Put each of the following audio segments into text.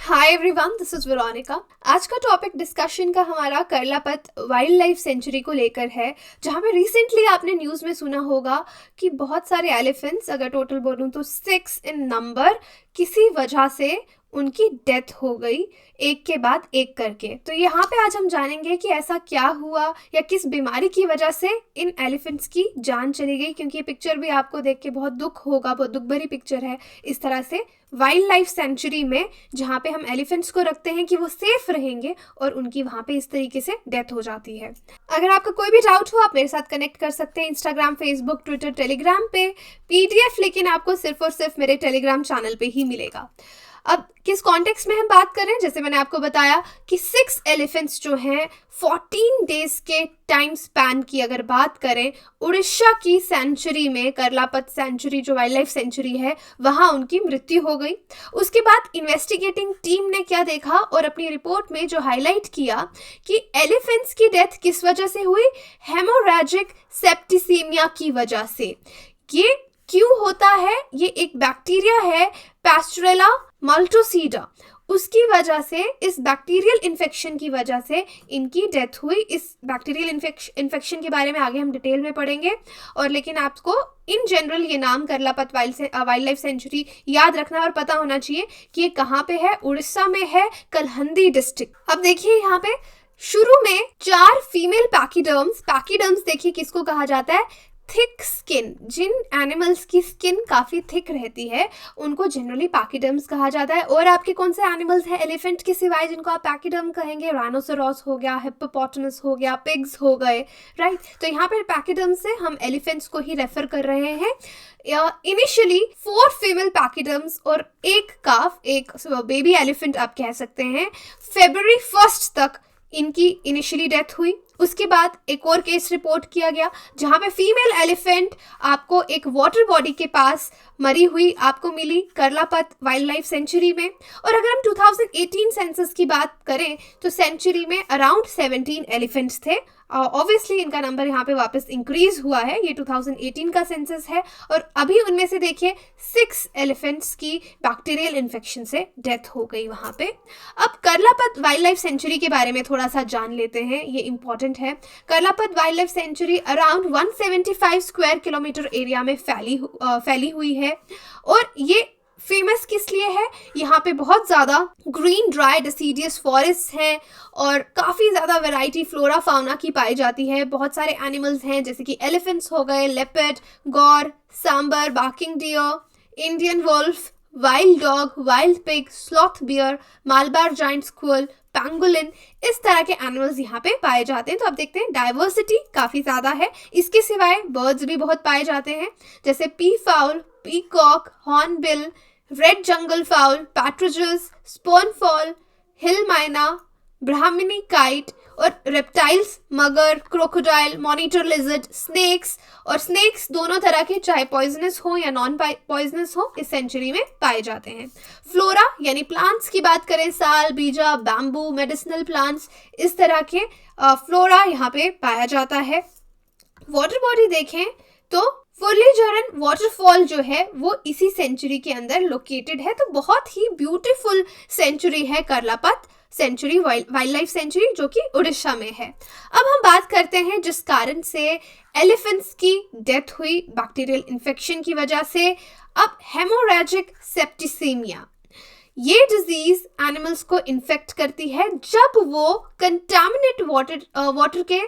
Hi everyone, this is Veronica. आज का topic discussion का हमारा करलापत वाइल्ड लाइफ सेंचुरी को लेकर है, जहाँ पे रिसेंटली आपने न्यूज़ में सुना होगा कि बहुत सारे एलिफेंट्स, अगर टोटल बोलूँ तो 6 इन नंबर, किसी वजह से उनकी डेथ हो गई, एक के बाद एक करके। तो यहाँ पे आज हम जानेंगे कि ऐसा क्या हुआ या किस बीमारी की वजह से इन एलिफेंट्स की जान चली गई, क्योंकि ये पिक्चर भी आपको देख के बहुत दुख होगा, बहुत दुख भरी पिक्चर है। इस तरह से वाइल्ड लाइफ सेंचुरी में जहाँ पे हम एलिफेंट्स को रखते हैं कि वो सेफ रहेंगे, और उनकी वहाँ पे इस तरीके से डेथ हो जाती है। अगर आपका कोई भी डाउट हो, आप मेरे साथ कनेक्ट कर सकते हैं इंस्टाग्राम, फेसबुक, ट्विटर, टेलीग्राम पे। पीडीएफ लेकिन आपको सिर्फ और सिर्फ मेरे टेलीग्राम चैनल पे ही मिलेगा। अब किस कॉन्टेक्स्ट में हम बात करें, जैसे मैंने आपको बताया कि 6 एलिफेंट्स जो हैं 14 डेज के टाइम स्पैन की अगर बात करें, उड़ीसा की सेंचुरी में, करलापत सेंचुरी जो वाइल्ड लाइफ सेंचुरी है, वहाँ उनकी मृत्यु हो गई। उसके बाद इन्वेस्टिगेटिंग टीम ने क्या देखा और अपनी रिपोर्ट में जो हाईलाइट किया कि एलिफेंट्स की डेथ किस वजह से हुई, हेमोरेजिक सेप्टिसीमिया की वजह से। ये क्यों होता है? ये एक बैक्टीरिया है, पास्टुरेला माल्टोसीडा, उसकी वजह से, इस बैक्टीरियल इन्फेक्शन की वजह से इनकी डेथ हुई। इस बैक्टीरियल इन्फेक्शन के बारे में आगे हम डिटेल में पढ़ेंगे, और लेकिन आपको इन जनरल ये नाम करलापत वाइल्ड लाइफ सेंचुरी याद रखना और पता होना चाहिए कि ये कहाँ पे है। उड़ीसा में है, कलहंदी डिस्ट्रिक्ट। अब देखिए यहाँ पे शुरू में 4 फीमेल पैकीडर्म्स देखिए किसको कहा जाता है, थिक स्किन। जिन एनिमल्स की स्किन काफ़ी थिक रहती है उनको जनरली पैकीडर्म्स कहा जाता है। और आपके कौन से एनिमल्स हैं एलिफेंट के सिवाय जिनको आप पैकीडर्म कहेंगे? राइनोसेरॉस हो गया, हिप्पोपोटामस हो गया, पिग्स हो गए, राइट। तो यहाँ पर पैकीडर्म से हम एलिफेंट्स को ही रेफर कर रहे हैं। इनिशियली 4 फीमेल पैकीडर्म्स और एक काफ, एक बेबी एलिफेंट आप कह सकते हैं, February 1 तक इनकी इनिशियली डेथ हुई। उसके बाद एक और केस रिपोर्ट किया गया जहां पे फीमेल एलिफेंट आपको एक वाटर बॉडी के पास मरी हुई आपको मिली करलापत वाइल्ड लाइफ सेंचुरी में। और अगर हम 2018 सेंसस की बात करें तो सेंचुरी में अराउंड 17 एलिफेंट्स थे। ऑब्वियसली इनका नंबर यहाँ पे वापस इंक्रीज हुआ है, ये 2018 का सेंसस है, और अभी उनमें से देखिए 6 एलिफेंट्स की बैक्टीरियल इन्फेक्शन से डेथ हो गई वहाँ पे। अब करलापत वाइल्ड लाइफ सेंचुरी के बारे में थोड़ा सा जान लेते हैं, ये इंपॉर्टेंट है। Karlapat wild life sanctuary around 175 square kilometre area में फैली हुई है, और ये फेमस किस लिए है? यहाँ पे बहुत ज़्यादा ग्रीन ड्राई डिसीडियस फॉरेस्ट हैं और काफ़ी ज़्यादा वैरायटी फ्लोरा फाउना की पाई जाती है। बहुत सारे एनिमल्स हैं जैसे कि एलिफेंट्स हो गए, leopard, gaur, sambar, barking deer, Indian wolf, wild dog, wild pig, sloth bear, Malabar giant squirrel, pangolin, इस तरह के एनिमल्स यहाँ पे पाए जाते हैं। तो आप देखते हैं डाइवर्सिटी काफ़ी ज़्यादा है। इसके सिवाय बर्ड्स भी बहुत पाए जाते हैं, जैसे peafowl, peacock, hornbill, red jungle fowl, partridges, spurfowl, hill myna, Brahminy kite, और reptiles, mugger, crocodile, monitor lizard, snakes. और स्नेक्स दोनों तरह के, चाहे पॉइजनस हो या नॉन पॉइजनस हो, इस सेंचुरी में पाए जाते हैं। फ्लोरा यानी प्लांट्स की बात करें, साल, बीजा, बैम्बू, मेडिसिनल प्लांट्स, इस तरह के फ्लोरा यहाँ पे पाया जाता है। वाटर बॉडी देखें तो फुर्लीजरन वाटरफॉल जो है वो इसी सेंचुरी के अंदर लोकेटेड है। तो बहुत ही ब्यूटीफुल सेंचुरी है करलापत सेंचुरी, वाइल्ड लाइफ सेंचुरी, जो कि उड़ीसा में है। अब हम बात करते हैं जिस कारण से एलिफेंट्स की डेथ हुई बैक्टीरियल इन्फेक्शन की वजह से। अब हेमोरेजिक सेप्टिसीमिया, ये डिजीज एनिमल्स को इन्फेक्ट करती है जब वो कंटामिनेट वाटर के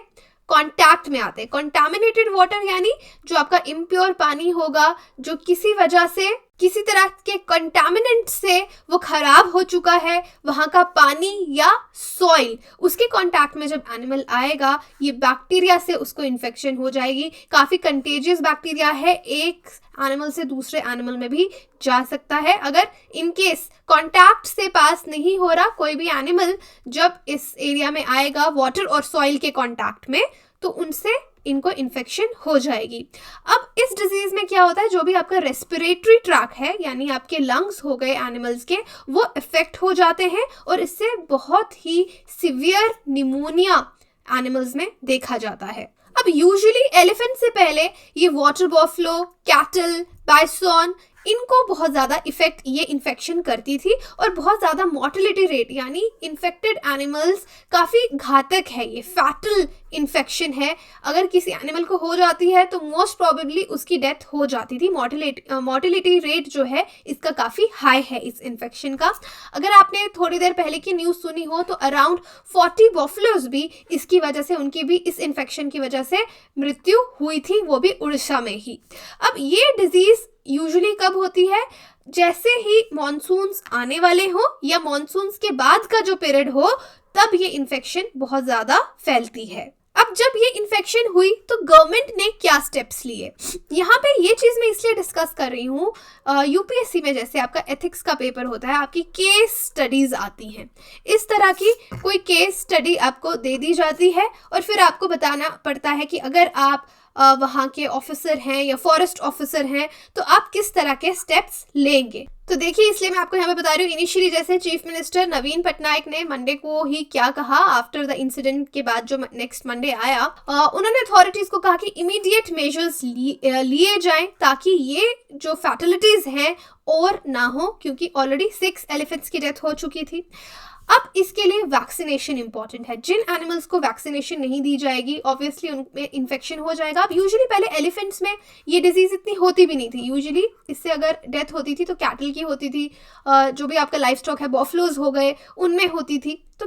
कांटेक्ट में आते हैं। कंटामिनेटेड वाटर यानी जो आपका इम्प्योर पानी होगा, जो किसी वजह से, किसी तरह के कंटामिनेंट से वो खराब हो चुका है, वहाँ का पानी या सॉइल, उसके कांटेक्ट में जब एनिमल आएगा, ये बैक्टीरिया से उसको इन्फेक्शन हो जाएगी। काफ़ी कंटेजियस बैक्टीरिया है, एक एनिमल से दूसरे एनिमल में भी जा सकता है। अगर इनकेस कांटेक्ट से पास नहीं हो रहा कोई भी एनिमल, जब इस एरिया में आएगा वाटर और सॉइल के कांटेक्ट में, तो उनसे इनको इन्फेक्शन हो जाएगी। अब इस डिजीज में क्या होता है, जो भी आपका रेस्पिरेटरी ट्रैक है, यानी आपके लंग्स हो गए एनिमल्स के, वो इफेक्ट हो जाते हैं, और इससे बहुत ही सिवियर निमोनिया एनिमल्स में देखा जाता है। अब यूजुअली एलिफेंट से पहले ये वाटर बफलो, कैटल, बाइसॉन, इनको बहुत ज़्यादा इफेक्ट ये इन्फेक्शन करती थी और बहुत ज़्यादा मॉर्टिलिटी रेट, यानी इन्फेक्टेड एनिमल्स काफ़ी घातक है, ये फैटल इन्फेक्शन है। अगर किसी एनिमल को हो जाती है तो मोस्ट प्रोबेबली उसकी डेथ हो जाती थी। मॉर्टिलिटी रेट जो है इसका काफ़ी हाई है इस इन्फेक्शन का। अगर आपने थोड़ी देर पहले की न्यूज़ सुनी हो तो अराउंड 40 बफलोज भी इसकी वजह से, उनकी भी इस इन्फेक्शन की वजह से मृत्यु हुई थी, वो भी उड़ीसा में ही। अब ये डिजीज यूजुअली कब होती है? जैसे ही मॉनसून्स आने वाले हो या मॉनसून्स के बाद का जो पीरियड हो, तब ये इन्फेक्शन बहुत ज़्यादा फैलती है। अब जब ये इन्फेक्शन हुई तो गवर्नमेंट ने क्या स्टेप्स लिए, यहाँ पे ये चीज़ मैं इसलिए डिस्कस कर रही हूँ, यूपीएससी में जैसे आपका एथिक्स का पेपर होता है, आपकी केस स्टडीज आती हैं, इस तरह की कोई केस स्टडी आपको दे दी जाती है और फिर आपको बताना पड़ता है कि अगर आप वहाँ के ऑफिसर हैं या फॉरेस्ट ऑफिसर हैं तो आप किस तरह के स्टेप्स लेंगे। तो देखिए, इसलिए मैं आपको यहाँ पे बता रही हूँ, इनिशियली जैसे चीफ मिनिस्टर नवीन पटनायक ने मंडे को ही क्या कहा, आफ्टर द इंसिडेंट के बाद जो नेक्स्ट मंडे आया, उन्होंने अथॉरिटीज को कहा कि इमीडिएट मेजर्स लिए जाएं ताकि ये जो फैटलिटीज हैं और ना हो, क्योंकि ऑलरेडी 6 एलिफेंट्स की डेथ हो चुकी थी। अब इसके लिए वैक्सीनेशन इंपॉर्टेंट है। जिन एनिमल्स को वैक्सीनेशन नहीं दी जाएगी ऑब्वियसली उनमें इन्फेक्शन हो जाएगा। अब यूजुअली पहले एलिफेंट्स में ये डिजीज इतनी होती भी नहीं थी, यूजुअली इससे अगर डेथ होती थी तो कैटल की होती थी, जो भी आपका लाइफ स्टॉक है, बफलोज हो गए, उनमें होती थी। तो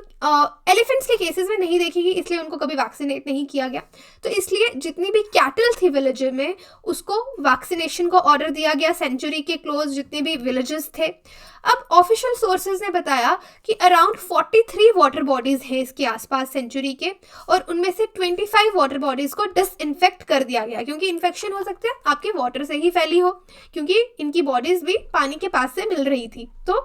एलिफेंट्स के केसेस में नहीं देखेगी, इसलिए उनको कभी वैक्सीनेट नहीं किया गया। तो इसलिए जितनी भी कैटल थी विलेज में उसको वैक्सीनेशन का ऑर्डर दिया गया, सेंचुरी के क्लोज जितने भी विलेजेस थे। अब ऑफिशियल सोर्सेज ने बताया कि अराउंड 43 वाटर बॉडीज हैं इसके आसपास सेंचुरी के, और उनमें से 25 वाटर बॉडीज को डिसइंफेक्ट कर दिया गया, क्योंकि इन्फेक्शन हो सकता है आपके वाटर से ही फैली हो, क्योंकि इनकी बॉडीज भी पानी के पास से मिल रही थी। तो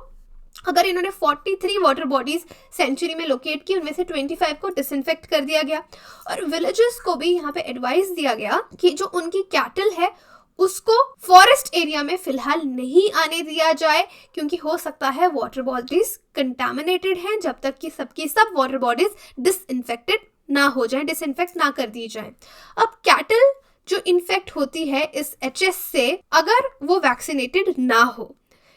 अगर इन्होंने 43 वाटर बॉडीज सेंचुरी में लोकेट की, उनमें से 25 को डिसइंफेक्ट कर दिया गया। और विलेजेस को भी यहाँ पे एडवाइस दिया गया कि जो उनकी कैटल है उसको फॉरेस्ट एरिया में फिलहाल नहीं आने दिया जाए, क्योंकि हो सकता है वाटर बॉडीज कंटामिनेटेड हैं, जब तक कि सबकी सब वाटर बॉडीज डिसइंफेक्टेड ना हो जाए, डिसइंफेक्ट ना कर दी जाए। अब कैटल जो इन्फेक्ट होती है इस एचएस से, अगर वो वैक्सीनेटेड ना हो,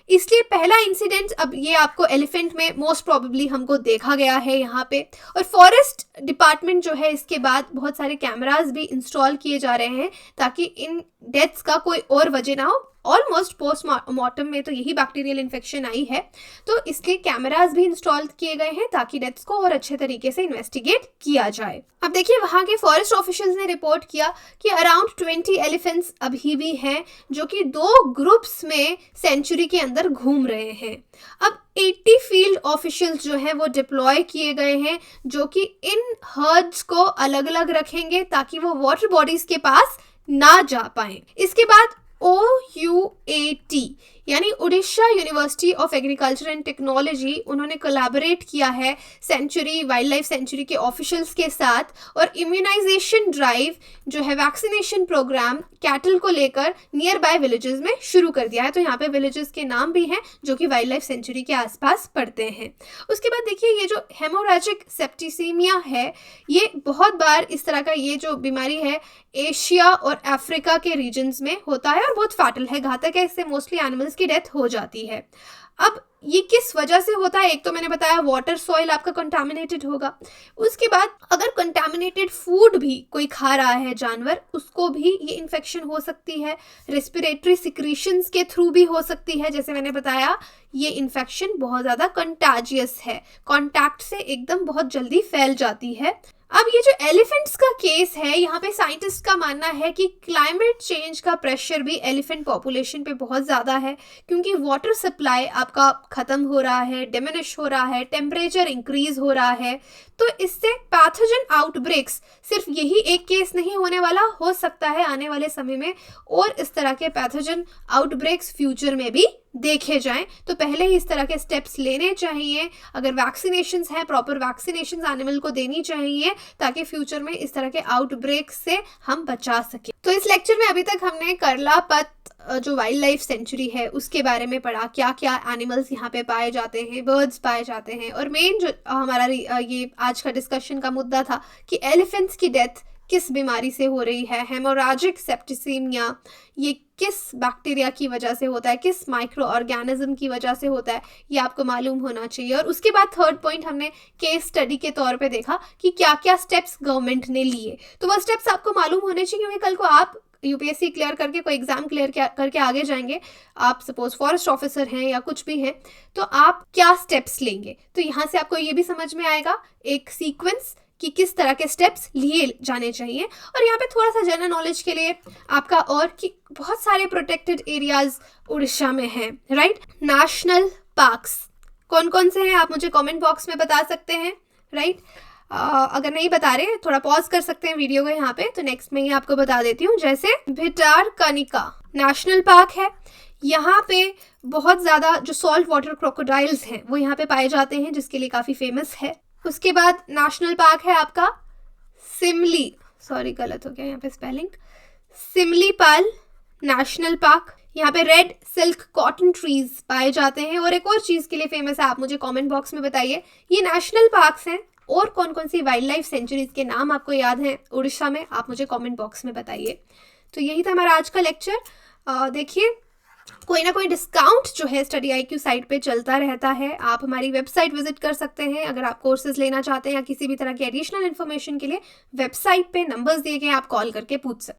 इसलिए पहला इंसिडेंट अब ये आपको एलिफेंट में मोस्ट प्रोबेबली हमको देखा गया है यहाँ पे। और फॉरेस्ट डिपार्टमेंट जो है इसके बाद बहुत सारे कैमरास भी इंस्टॉल किए जा रहे हैं ताकि इन डेथ्स का कोई और वजह ना हो। ऑलमोस्ट पोस्टमार्टम में तो यही बैक्टीरियल इन्फेक्शन आई है, तो इसके कैमरास भी इंस्टॉल किए गए हैं ताकि डेथ्स को और अच्छे तरीके से इन्वेस्टिगेट किया जाए। अब देखिए, वहाँ के फॉरेस्ट ऑफिशियल्स ने रिपोर्ट किया कि अराउंड 20 एलिफेंट्स अभी भी हैं जो कि 2 ग्रुप्स में सेंचुरी के अंदर घूम रहे हैं। अब 80 फील्ड ऑफिशियल्स जो हैं वो डिप्लॉय किए गए हैं, जो कि इन हर्ड्स को अलग अलग रखेंगे ताकि वो वाटर बॉडीज के पास ना जा पाए। इसके बाद OUAT यानी Orissa university of agriculture and technology, उन्होंने कोलैबोरेट किया है सेंचुरी, वाइल्ड लाइफ सेंचुरी के ऑफिशियल्स के साथ, और इम्यूनाइजेशन ड्राइव जो है, वैक्सीनेशन प्रोग्राम कैटल को लेकर नियर बाय विलेजेस में शुरू कर दिया है। तो यहाँ पे विलेजेस के नाम भी हैं जो कि वाइल्ड लाइफ सेंचुरी के आसपास पड़ते हैं। उसके बाद देखिए, ये जो हेमोरेजिक सेप्टिसीमिया है, ये बहुत बार इस तरह का ये जो बीमारी है एशिया और अफ्रीका के रीजन्स में होता है और बहुत फैटल है, घातक है, इससे मोस्टली एनिमल्स की डेथ हो जाती है। अब ये किस वजह से होता है? एक तो मैंने बताया वाटर सॉइल आपका कंटामिनेटेड होगा। उसके बाद अगर कंटामिनेटेड फूड भी कोई खा रहा है जानवर, उसको भी ये इन्फेक्शन हो सकती है। रेस्पिरेटरी सिक्रीशंस के थ्रू भी हो सकती है। जैसे मैंने बताया, ये इन्फेक्शन बहुत ज़्यादा कंटाजियस है, कॉन्टैक्ट से एकदम बहुत जल्दी फैल जाती है। अब ये जो एलिफेंट्स का केस है, यहाँ पे साइंटिस्ट का मानना है कि क्लाइमेट चेंज का प्रेशर भी एलिफेंट पॉपुलेशन पे बहुत ज़्यादा है, क्योंकि वाटर सप्लाई आपका ख़त्म हो रहा है, डिमिनिश हो रहा है, टेम्परेचर इंक्रीज हो रहा है। तो इससे पैथोजन आउटब्रेक्स सिर्फ यही एक केस नहीं होने वाला, हो सकता है आने वाले समय में और इस तरह के पैथोजन आउटब्रेक्स फ्यूचर में भी देखे जाएं। तो पहले ही इस तरह के स्टेप्स लेने चाहिए। अगर वैक्सीनेशंस हैं, प्रॉपर वैक्सीनेशंस एनिमल को देनी चाहिए ताकि फ्यूचर में इस तरह के आउटब्रेक से हम बचा सकें। तो इस लेक्चर में अभी तक हमने करलापत जो वाइल्ड लाइफ सेंचुरी है उसके बारे में पढ़ा, क्या क्या एनिमल्स यहाँ पे पाए जाते हैं, बर्ड्स पाए जाते हैं, और मेन जो हमारा ये आज का डिस्कशन का मुद्दा था कि एलिफेंट्स की डेथ किस बीमारी से हो रही है, हेमोराजिक सेप्टिसीमिया ये किस बैक्टीरिया की वजह से होता है, किस माइक्रो ऑर्गेनिज्म की वजह से होता है, ये आपको मालूम होना चाहिए। और उसके बाद थर्ड पॉइंट हमने केस स्टडी के तौर पे देखा कि क्या क्या स्टेप्स गवर्नमेंट ने लिए, तो वो स्टेप्स आपको मालूम होने चाहिए, क्योंकि कल को आप यूपीएससी क्लियर करके कोई एग्जाम क्लियर करके आगे जाएंगे, आप सपोज फॉरेस्ट ऑफिसर हैं या कुछ भी हैं, तो आप क्या स्टेप्स लेंगे। तो यहाँ से आपको ये भी समझ में आएगा एक सीक्वेंस कि किस तरह के स्टेप्स लिए जाने चाहिए। और यहाँ पे थोड़ा सा जनरल नॉलेज के लिए आपका और कि बहुत सारे प्रोटेक्टेड एरियाज उड़ीसा में हैं, राइट। नेशनल पार्क्स कौन कौन से हैं आप मुझे कमेंट बॉक्स में बता सकते हैं, राइट। अगर नहीं बता रहे थोड़ा पॉज कर सकते हैं वीडियो को यहाँ पे, तो नेक्स्ट में ही आपको बता देती हूँ। जैसे भिटारकनिका नेशनल पार्क है, यहाँ पे बहुत ज़्यादा जो सॉल्ट वाटर क्रोकोडाइल्स हैं वो यहाँ पे पाए जाते हैं, जिसके लिए काफ़ी फेमस है। उसके बाद नेशनल पार्क है आपका सिमली, सॉरी गलत हो गया यहाँ पे स्पेलिंग, सिमलीपाल नेशनल पार्क, यहाँ पे रेड सिल्क कॉटन ट्रीज पाए जाते हैं। और एक और चीज़ के लिए फेमस है, आप मुझे कमेंट बॉक्स में बताइए ये नेशनल पार्क्स हैं और कौन कौन सी वाइल्ड लाइफ सेंचुरीज के नाम आपको याद हैं उड़ीसा में, आप मुझे कमेंट बॉक्स में बताइए। तो यही था हमारा आज का लेक्चर। देखिए कोई ना कोई डिस्काउंट जो है स्टडी IQ साइट पे चलता रहता है, आप हमारी वेबसाइट विजिट कर सकते हैं अगर आप कोर्सेज लेना चाहते हैं या किसी भी तरह की एडिशनल इन्फॉर्मेशन के लिए वेबसाइट पे नंबर्स दिए गए आप कॉल करके पूछ सकते हैं।